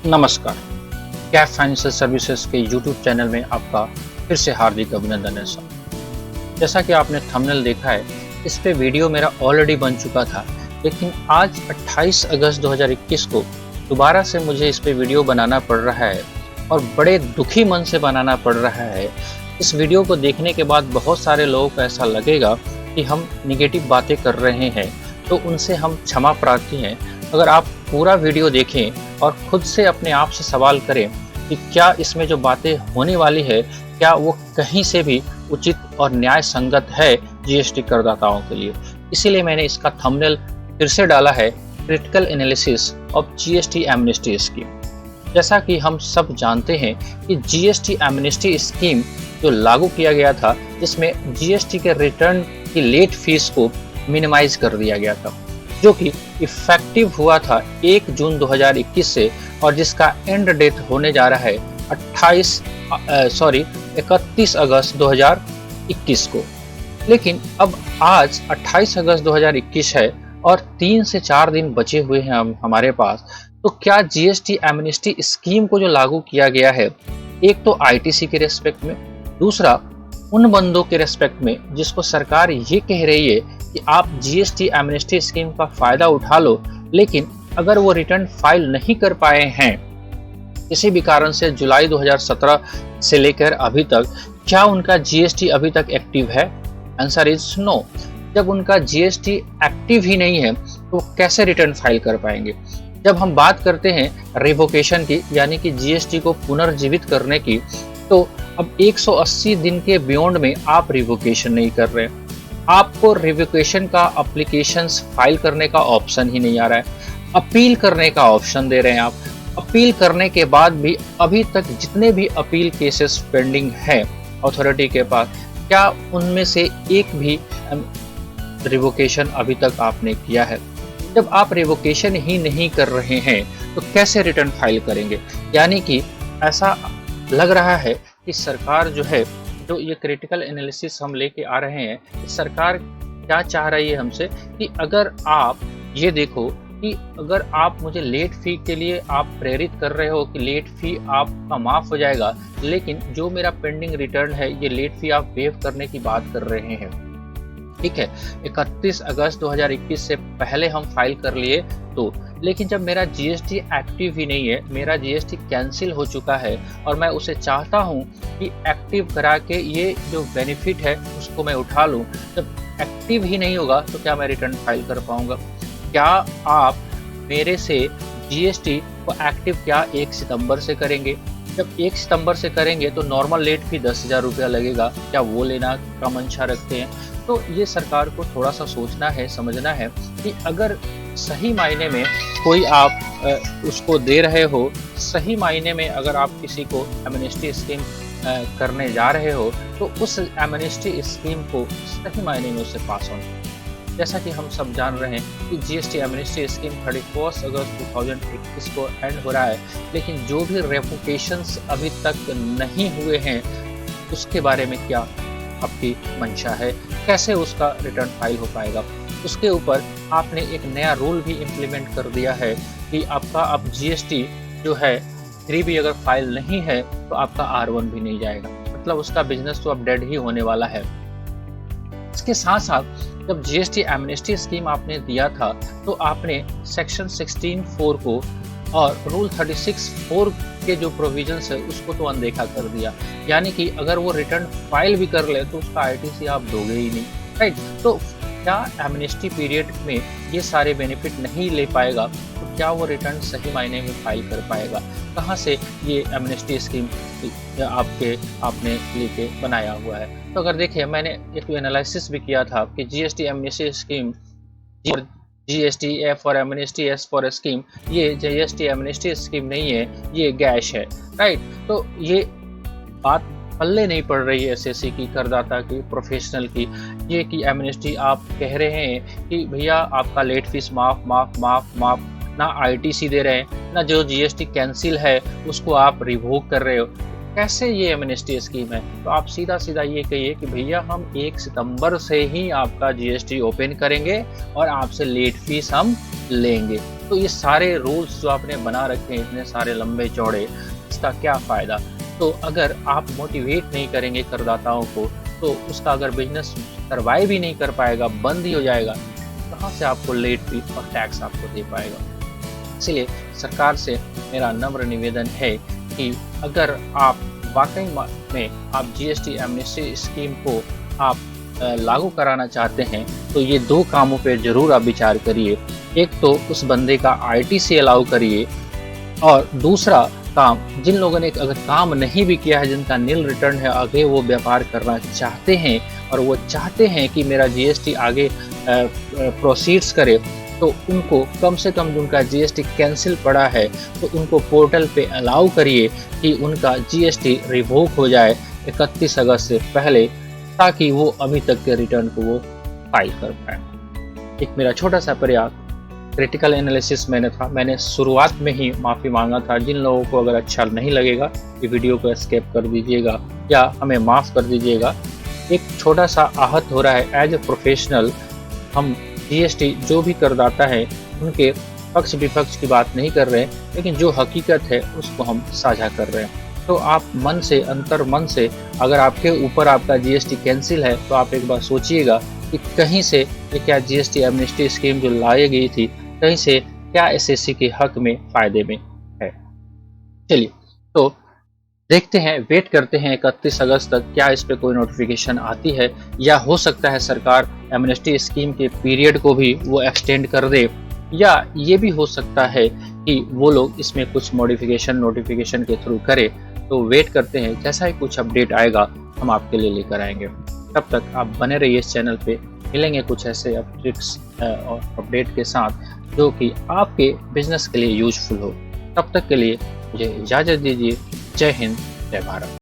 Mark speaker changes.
Speaker 1: नमस्कार। Kaif financial services के YouTube channel में आपका फिर से हार्दिक अभिनंदन है सर। जैसा कि आपने थंबनेल देखा है, इस पे वीडियो मेरा ऑलरेडी बन चुका था, लेकिन आज 28 अगस्त 2021 को दोबारा से मुझे इस पे वीडियो बनाना पड़ रहा है और बड़े दुखी मन से बनाना पड़ रहा है। इस वीडियो को देखने के बाद बहुत सारे लोगों को ऐसा लगेगा कि हम निगेटिव बातें कर रहे हैं, तो उनसे हम क्षमा प्रार्थी हैं। अगर आप पूरा वीडियो देखें और खुद से अपने आप से सवाल करें कि क्या इसमें जो बातें होने वाली है, क्या वो कहीं से भी उचित और न्याय संगत है जीएसटी करदाताओं के लिए। इसीलिए मैंने इसका थंबनेल फिर से डाला है, critical analysis of GST amnesty scheme. जैसा कि हम सब जानते हैं कि जीएसटी एमनेस्टी स्कीम जो लागू किया गया था, जिसमें जीएसटी के रिटर्न की लेट फीस को मिनिमाइज कर दिया गया था, जो कि इफेक्टिव हुआ था 1 जून 2021 से, और जिसका एंड डेट होने जा रहा है 31 अगस्त 2021 को। लेकिन अब आज 28 अगस्त 2021 है और 3 से 4 दिन बचे हुए हैं हमारे पास। तो क्या जीएसटी एमनेस्टी स्कीम को जो लागू किया गया है, एक तो आईटीसी के रेस्पेक्ट में, दूसरा उन बंदों के रेस्पेक्ट में जिसको सरकार ये कह रही है कि आप जीएसटी एमनेस्टी स्कीम का फायदा उठा लो, लेकिन अगर वो रिटर्न फाइल नहीं कर पाए हैं किसी भी कारण से जुलाई 2017 से लेकर अभी तक, क्या उनका जीएसटी अभी तक एक्टिव है? Answer is no. जब उनका जीएसटी एक्टिव ही नहीं है तो कैसे रिटर्न फाइल कर पाएंगे? जब हम बात करते हैं रिवोकेशन की, यानी कि जीएसटी को पुनर्जीवित करने की, तो अब 180 दिन के बियॉन्ड में आप रिवोकेशन नहीं कर रहे हैं। आपको रिवोकेशन का एप्लीकेशंस फाइल करने का ऑप्शन ही नहीं आ रहा है, अपील करने का ऑप्शन दे रहे हैं आप। अपील करने के बाद भी अभी तक जितने भी अपील केसेस पेंडिंग हैं अथॉरिटी के पास, क्या उनमें से एक भी रिवोकेशन अभी तक आपने किया है? जब आप रिवोकेशन ही नहीं कर रहे हैं तो कैसे रिटर्न फाइल करेंगे? यानी कि ऐसा लग रहा है कि सरकार जो है, जो ये क्रिटिकल एनालिसिस हम लेके आ रहे हैं, सरकार क्या चाह रही है हमसे कि अगर आप ये देखो कि अगर आप मुझे लेट फी के लिए आप प्रेरित कर रहे हो कि लेट फी आपका माफ हो जाएगा, लेकिन जो मेरा पेंडिंग रिटर्न है ये लेट फी आप वेव करने की बात कर रहे हैं। ठीक है, 31 अगस्त 2021 से पहले हम फाइल कर लिए तो, लेकिन जब मेरा जीएसटी एक्टिव ही नहीं है, मेरा जीएसटी कैंसिल हो चुका है और मैं उसे चाहता हूं कि एक्टिव करा के ये जो बेनिफिट है उसको मैं उठा लूं, जब एक्टिव ही नहीं होगा तो क्या मैं रिटर्न फाइल कर पाऊंगा? क्या आप मेरे से जीएसटी को एक्टिव क्या 1 सितंबर से करेंगे? जब 1 सितंबर से करेंगे तो नॉर्मल लेट फी 10,000 रुपया लगेगा, क्या वो लेना का मंशा रखते हैं? तो ये सरकार को थोड़ा सा सोचना है, समझना है कि अगर सही मायने में कोई आप उसको दे रहे हो, सही मायने में अगर आप किसी को एमनेस्टी स्कीम करने जा रहे हो, तो उस एमनेस्टी स्कीम को सही मायने में उसे पास ऑन। जैसा कि हम सब जान रहे हैं कि जीएसटी एमनेस्टी स्कीम 31 अगस्त 2021 को एंड हो रहा है, लेकिन जो भी रेवोकेशंस अभी तक नहीं हुए हैं उसके बारे में क्या आपकी मंशा है? कैसे उसका रिटर्न फाइल हो पाएगा? उसके ऊपर आपने एक नया रूल भी इम्प्लीमेंट कर दिया है कि आपका अब जीएसटी जो है 3B अगर फाइल नहीं है तो आपका R1 भी नहीं जाएगा, मतलब उसका बिजनेस तो अब डेड ही होने वाला है। इसके साथ साथ जब जीएसटी एमनेस्टी स्कीम आपने दिया था तो आपने सेक्शन 16(4) को और रूल 36(4) के जो प्रोविजंस है उसको तो अनदेखा कर दिया, यानी कि अगर वो रिटर्न फाइल भी कर ले तो उसका आईटीसी आप दोगे ही नहीं, राइट? तो क्या एमनेस्टी पीरियड में ये सारे बेनिफिट नहीं ले पाएगा तो क्या वो रिटर्न सही मायने में फाइल कर पाएगा? कहाँ से ये एमनेस्टी स्कीम आपने लेके बनाया हुआ है? तो अगर देखिए, मैंने एक एनालिसिस भी किया था कि GST amnesty scheme, GST F for amnesty, S for scheme, ये जीएसटी एमनेस्टी स्कीम नहीं है, ये गैश है, राइट? तो ये बात पल्ले नहीं पड़ रही है एसएससी की, करदाता की, प्रोफेशनल की, ये कि एमनेस्टी आप कह रहे हैं कि भैया आपका लेट फीस माफ माफ माफ माफ, ना आईटीसी दे रहे हैं, ना जो जीएसटी कैंसिल है उसको आप रिवोक कर रहे हो। कैसे ये एमनेस्टी स्कीम है? तो आप सीधा सीधा ये कहिए कि भैया हम 1 सितंबर से ही आपका जीएसटी ओपन करेंगे और आपसे लेट फीस हम लेंगे। तो ये सारे रूल्स जो आपने बना रखे हैं इतने सारे लंबे चौड़े, इसका क्या फ़ायदा? तो अगर आप मोटिवेट नहीं करेंगे करदाताओं को, तो उसका अगर बिज़नेस सर्वाइव ही नहीं कर पाएगा, बंद ही हो जाएगा, कहाँ से आपको लेट फीस और टैक्स आपको दे पाएगा? इसलिए सरकार से मेरा नम्र निवेदन है कि अगर आप वाकई में आप जीएसटी एमनेस्टी स्कीम को आप लागू कराना चाहते हैं, तो ये 2 कामों पे ज़रूर आप विचार करिए। एक तो उस बंदे का आईटीसी अलाउ करिए, और दूसरा काम, जिन लोगों ने अगर काम नहीं भी किया है, जिनका नील रिटर्न है, आगे वो व्यापार करना चाहते हैं और वो चाहते हैं कि मेरा जीएसटी आगे प्रोसीड्स करे, तो उनको कम से कम उनका जीएसटी कैंसिल पड़ा है तो उनको पोर्टल पे अलाउ करिए कि उनका जीएसटी रिवोक हो जाए 31 अगस्त से पहले, ताकि वो अभी तक के रिटर्न को वो फाइल कर पाए। एक मेरा छोटा सा प्रयास क्रिटिकल एनालिसिस मैंने शुरुआत में ही माफ़ी मांगा था। जिन लोगों को अगर अच्छा नहीं लगेगा, ये वीडियो को एस्केप कर दीजिएगा या हमें माफ़ कर दीजिएगा। एक छोटा सा आहत हो रहा है। एज ए प्रोफेशनल हम जीएसटी जो भी करदाता है उनके पक्ष विपक्ष की बात नहीं कर रहे हैं, लेकिन जो हकीकत है उसको हम साझा कर रहे हैं। तो आप मन से, अंतर मन से, अगर आपके ऊपर आपका जीएसटी कैंसिल है तो आप एक बार सोचिएगा कि कहीं से ये क्या जीएसटी एमनेस्टी स्कीम जो लाई गई थी, कहीं से क्या एसएससी के हक में फ़ायदे में है। चलिए, तो देखते हैं, वेट करते हैं 31 अगस्त तक क्या इस पे कोई नोटिफिकेशन आती है, या हो सकता है सरकार एमनेस्टी स्कीम के पीरियड को भी वो एक्सटेंड कर दे, या ये भी हो सकता है कि वो लोग इसमें कुछ मॉडिफिकेशन नोटिफिकेशन के थ्रू करे। तो वेट करते हैं, जैसा ही कुछ अपडेट आएगा हम आपके लिए लेकर आएंगे। तब तक आप बने रहिए इस चैनल पे, मिलेंगे कुछ ऐसे ट्रिक्स और अपडेट के साथ जो कि आपके बिजनेस के लिए यूजफुल हो। तब तक के लिए मुझे इजाज़त दीजिए। जय हिंद, जय भारत।